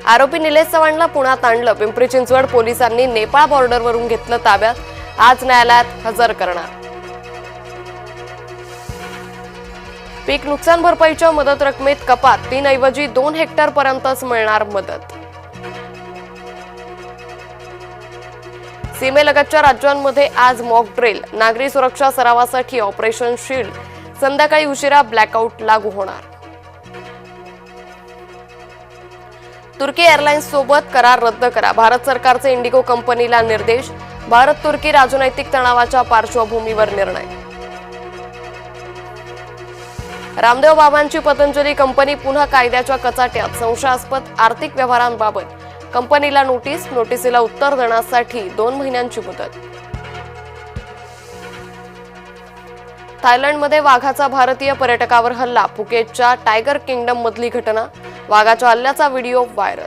आरोपी निलेश चव्हाणला पुण्यात आणलं. पिंपरी चिंचवड पोलिसांनी नेपाळ बॉर्डरवरून घेतलं ताब्यात. आज न्यायालयात हजर करणार. पीक नुकसान भरपाईच्या मदत रकमेत कपात. 3 ऐवजी 2 हेक्टर पर्यंतच मिळणार मदत. सीमेलगतच्या राज्यांमध्ये आज मॉक ड्रिल. नागरी सुरक्षा सरावासाठी ऑपरेशन शील्ड. संध्याकाळी उशिरा ब्लॅकआउट लागू होणार. तुर्की एअरलाइन्स सोबत करार रद्द करा. भारत सरकारचे इंडिगो कंपनीला निर्देश. भारत तुर्की राजनैतिक तणावाच्या पार्श्वभूमीवर निर्णय. रामदेव बाबांची पतंजली कंपनी पुन्हा कायद्याच्या कचाट्यात. संशयास्पद आर्थिक व्यवहारांबाबत कंपनीला नोटीस. नोटीसीला उत्तर देण्यासाठी 2 महिन्यांची मुदत. थायलंडमध्ये वाघाचा भारतीय पर्यटकावर हल्ला. फुकेतच्या टायगर किंगडम मधली घटना. वाघाच्या हल्ल्याचा व्हिडिओ व्हायरल.